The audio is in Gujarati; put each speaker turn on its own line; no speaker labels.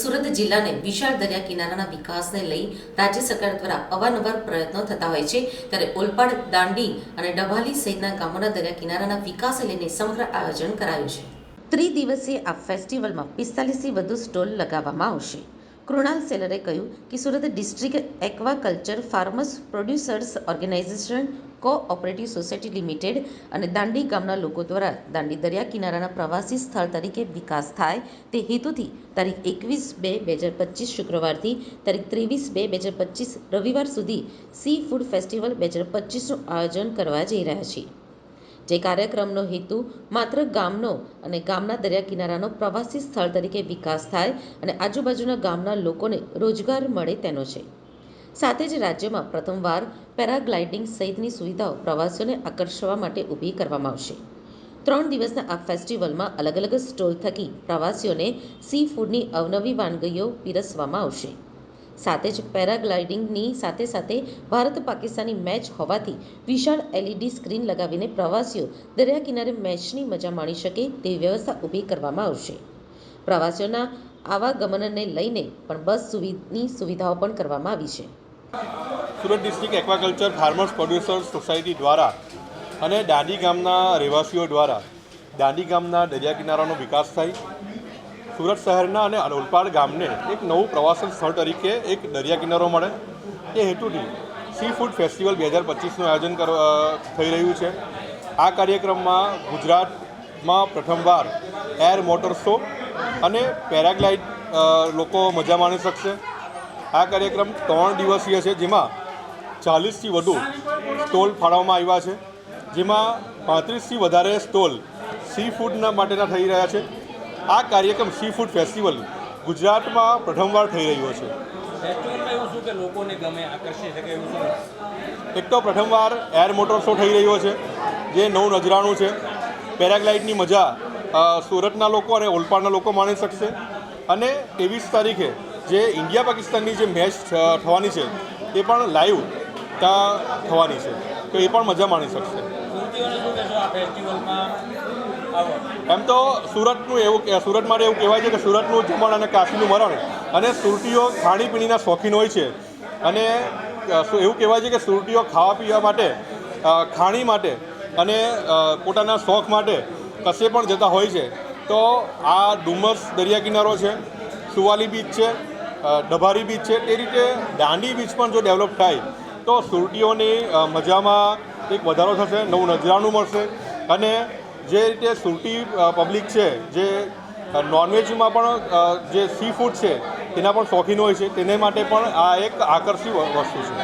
સુરત જિલ્લાને વિશાળ દરિયા કિનારાના વિકાસને લઈ રાજ્ય સરકાર દ્વારા અવારનવાર પ્રયત્નો થતા હોય છે, ત્યારે ઓલપાડ, દાંડી અને ડભાલી સહિતના ગામોના દરિયા કિનારાના વિકાસને લઈને સમગ્ર આયોજન કરાયું છે. ત્રિદિવસીય આ ફેસ્ટિવલમાં 45થી વધુ સ્ટોલ લગાવવામાં આવશે. કૃણાલ સેલરે કહ્યું કે Surat district aquaculture farmers producers organisation cooperative society limited અને દાંડી ગામના લોકો દ્વારા દાંડી દરિયા કિનારાના પ્રવાસી સ્થળ તરીકે વિકાસ થાય તે હેતુથી તારીખ 21/2/2025 શુક્રવારથી તારીખ 23/2/2025 રવિવાર સુધી સી ફૂડ ફેસ્ટિવલ 2025નું આયોજન કરવા જઈ રહ્યા છે. જે કાર્યક્રમનો હેતુ માત્ર ગામનો અને ગામના દરિયા કિનારાનો પ્રવાસી સ્થળ તરીકે વિકાસ થાય અને આજુબાજુના ગામના લોકોને રોજગાર મળે તેનો છે. સાથે જ રાજ્યમાં પ્રથમવાર પેરાગ્લાઇડિંગ સહિતની સુવિધાઓ પ્રવાસીઓને આકર્ષવા માટે ઊભી કરવામાં આવશે. 3 દિવસના આ ફેસ્ટિવલમાં અલગ અલગ સ્ટોલ થકી પ્રવાસીઓને સી ફૂડની અવનવી વાનગીઓ પીરસવામાં આવશે. સાથે જ પેરાગ્લાઇડિંગની સાથે સાથે ભારત પાકિસ્તાની મેચ હોવાથી વિશાળ LED સ્ક્રીન લગાવીને પ્રવાસીઓ દરિયા કિનારે મેચની મજા માણી શકે તેવી વ્યવસ્થા ઊભી કરવામાં આવશે. પ્રવાસીઓના આવાગમનને લઈને પણ બસની સુવિધાઓ પણ કરવામાં આવી છે.
Surat district aquaculture farmers producers society દ્વારા અને દાંડી ગામના રહેવાસીઓ દ્વારા દાંડી ગામના દરિયા કિનારાનો વિકાસ થાય, સુરત શહેરના અને ઓલપાડ ગામને એક નવું પ્રવાસન સ્થળ તરીકે એક દરિયા કિનારો મળે એ હેતુથી સી ફૂડ ફેસ્ટિવલ 2025નું આયોજન થઈ રહ્યું છે. આ કાર્યક્રમમાં ગુજરાતમાં પ્રથમવાર એર મોટર શો અને પેરાગ્લાઇડ લોકો મજા માણી શકશે. આ કાર્યક્રમ 3 દિવસીય છે, જેમાં 40થી વધુ સ્ટોલ ફાળવવામાં આવ્યા છે, જેમાં 35થી વધારે સ્ટોલ સી ફૂડના માટેના થઈ રહ્યા છે. આ કાર્યક્રમ સી ફૂડ ફેસ્ટિવલ ગુજરાતમાં પ્રથમવાર થઈ રહ્યો છે. એક તો પ્રથમવાર એર મોટર શો થઈ રહ્યો છે, જે નવું નજરાણું છે. પેરાગ્લાઇડની મજા સુરતના લોકો અને ઓલપાડના લોકો માણી શકશે. અને 23 તારીખે જે ઇન્ડિયા પાકિસ્તાનની જે મેચ થવાની છે એ પણ લાઈવ ત્યાં થવાની છે, તો એ પણ મજા માણી શકશે. એમ તો સુરત માટે એવું કહેવાય છે કે સુરતનું જમણ અને કાશીનું મરણ, અને સુરતીઓ ખાણીપીણીના શોખીન હોય છે. અને એવું કહેવાય છે કે સુરતીઓ ખાવા પીવા માટે, ખાણી માટે અને પોતાના શોખ માટે કશે પણ જતા હોય છે. તો આ ડુમસ દરિયા કિનારો છે, સુવાલી બીચ છે, ડભારી બીચ છે, તે રીતે દાંડી બીચ પણ જો ડેવલપ થાય તો સુરતીઓની મજામાં એક વધારો થશે, નવું નજરાણું મળશે. અને જે રીતે સુરતી પબ્લિક છે જે નોનવેજમાં પણ જે સી ફૂડ છે તેના પણ શોખીન હોય છે, તેને માટે પણ આ એક આકર્ષક વસ્તુ છે.